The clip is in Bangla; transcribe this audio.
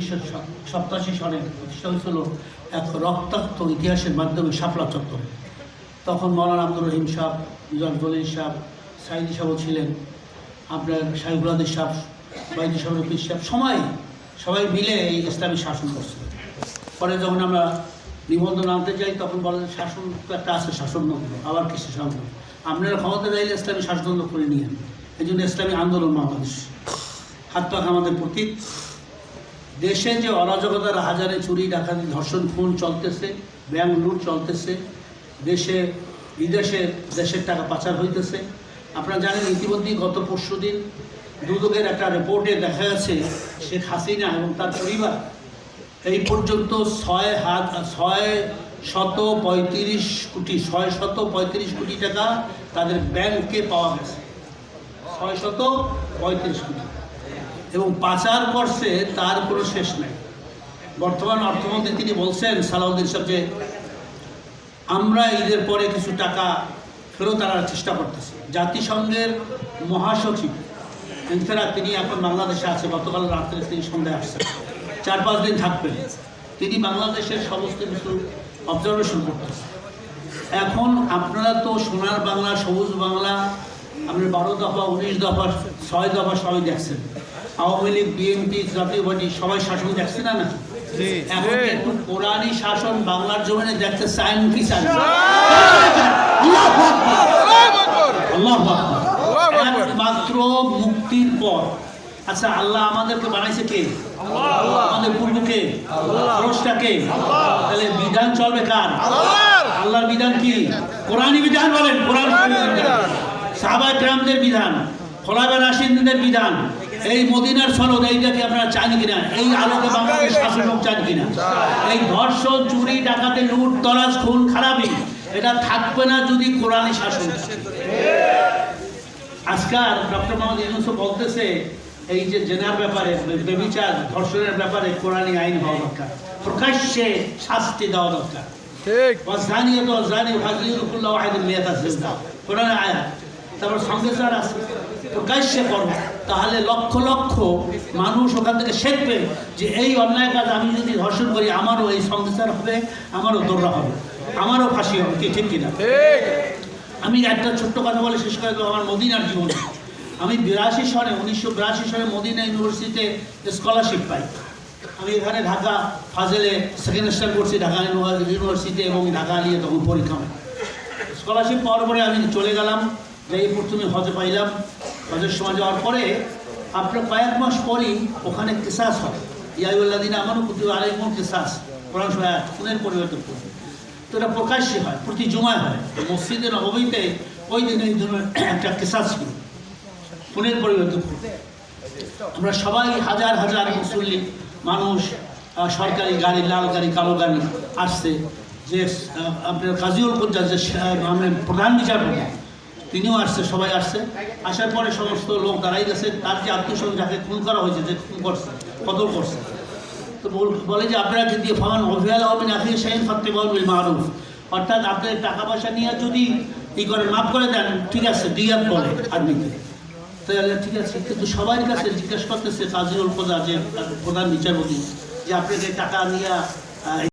1987 সালে প্রতিষ্ঠা হয়েছিল এক রক্তাক্ত ইতিহাসের মাধ্যমে শাপলা চত্বরে। তখন মৌলানা আব্দুর রহিম সাহেব, মিজান দলিল সাহেব, সাইদি সাহেবও ছিলেন, আপনার শাহিবুল আদিস সাহেব, বাইদি সাহেবের পীর সাহেব, সবাই মিলে এই ইসলামী শাসন করছে। পরে যখন আমরা নিবন্ধন আনতে যাই তখন বলেন শাসন তো একটা আছে, শাসনতন্ত্র, আবার কিছু শাসন, আপনারা ক্ষমতা চাইলে ইসলামী শাসনতন্ত্র করে নিয়ে এই জন্য ইসলামী আন্দোলন বাংলাদেশ হাত পাক আমাদের প্রতীক। দেশে যে অরাজকতার হাজারে চুরি, ডাকাতি, ধর্ষণ, খুন চলতেছে, ব্যাংক লুট চলতেছে, দেশে বিদেশে দেশের টাকা পাচার হইতেছে। আপনারা জানেন ইতিমধ্যেই গত পরশুদিন দুদকের একটা রিপোর্টে দেখা গেছে শেখ হাসিনা এবং তার পরিবার এই পর্যন্ত 635 কোটি টাকা তাদের ব্যাংকে পাওয়া গেছে, 635 কোটি, এবং পাচার করছে তার কোনো শেষ নেই। বর্তমান অর্থমন্ত্রী তিনি বলছেন সালাউদ্দিন সাহেব যে আমরা ঈদের পরে কিছু টাকা ফেরত আনার চেষ্টা করতেছি। জাতিসংঘের মহাসচিব এছাড়া তিনি এখন বাংলাদেশে আছে, গতকাল রাত্রে তিনি সন্ধ্যায় আসছেন, 4-5 দিন থাকবেন। তিনি বাংলাদেশের সমস্ত কিছু অবজারভেশন করতেছেন। এখন আপনারা তো সোনার বাংলা, সবুজ বাংলা, আপনার 12 দফা, 19 দফা, 6 দফা সবাই দেখছেন। আওয়ামী লীগ, বিএনপি, জাতীয় পার্টি সবাই শাসন দেখছে না? এখন কিন্তু কোরআনী শাসন বাংলার জমিনে দেখতে চান কি চান? একমাত্র মুক্তির পর। আচ্ছা, আল্লাহ আমাদেরকে বানাইছে কে? আমাদের পূর্বকে, স্রষ্টাকে। তাহলে বিধান চলবে কার? আল্লাহর বিধান কি? কোরআনী বিধান বলেন, কোরআন সাহাবায়ে কেরামদের বিধান, খোলাফায়ে রাশিদিনদের বিধান, এই মদিনার সনদ, এইটাকে আপনারা চান কিনা? এই আলোকে বাংলাদেশ শাসন চান কিনা? এই ধর্ষণ, চুরি, ডাকাতি, লুট, তরাজ, খুন, খারাপি এটা থাকবে না যদি কোরআনী শাসন। আজকাল ডক্টর মোহাম্মদ ইউনূস বলতেছে এই যে জেনার ব্যাপারে, ব্যভিচার, ধর্ষণের ব্যাপারে কোরআনী আইন হওয়া দরকার, প্রকাশ্যে শাস্তি দেওয়া দরকার। কোরআনের আয়াত, তারপর সঙ্গে স্যার আছে, প্রকাশ্যে করবো, তাহলে লক্ষ লক্ষ মানুষ ওখান থেকে শিখবে যে এই অন্যায় কাজ আমি যদি ধর্ষণ করি আমারও এই সংসার হবে, আমারও দৌড়া হবে, আমারও ফাঁসি হবে। কি ঠিক কিনা? আমি একটা ছোট্ট কথা বলে শেষ করে দেবো আমার মদিনার জীবনে। আমি 1982 সালে মদিনা ইউনিভার্সিটিতে স্কলারশিপ পাই। আমি এখানে ঢাকা ফাজেলে সেকেন্ড স্টার করছি, ঢাকা ইউনিভার্সিটি এবং ঢাকা আলিয়ে তখন পরীক্ষা হয়। স্কলারশিপ পাওয়ার পরে আমি চলে গেলাম, যাই প্রথমে হজে পাইলাম। হজের সময় যাওয়ার পরে আপনার কয়েক মাস পরই ওখানে কিসাস হয়, ইয়াউল্লাদিন আমারও কুতুবা আলাইকুম কিসাস, কোরআন সহায়ত, খুনের পরিবর্তন করে। তো এটা প্রকাশ্যে হয়, প্রতি জুমায় হয়। মসজিদে নববীতে ওই দিনে এই ধরনের একটা কিসাস ছিল, খুনের পরিবর্তন করে। আমরা সবাই হাজার হাজার মুসল্লি মানুষ, সরকারি গাড়ি, লাল গাড়ি, কালো গাড়ি আসছে। যে আপনার কাজীউল কুজ্জাত, যে প্রধান বিচারপতি, তিনিও আসছে, সবাই আসছে। আসার পরে সমস্ত লোক দাঁড়াই গেছে, তার যে আত্মীয়স্বজন যাকে খুন করা হয়েছে, যে খুন করছে, কতল করছে, তো বলে যে আপনারা যদি ফামান অভিয়াল হবেন আখির শাহিন ফাত্তেবাউল বিল মারুফ, অর্থাৎ আপনাদের টাকা পয়সা নিয়ে যদি ই করে মাফ করে দেন, ঠিক আছে, দিয়াত বলে আর্মিকে। তাহলে ঠিক আছে, কিন্তু সবার কাছে জিজ্ঞেস করতেছে কাজীউল কুজ্জাত, যে প্রধান বিচারপতি, যে আপনাদের টাকা নিয়ে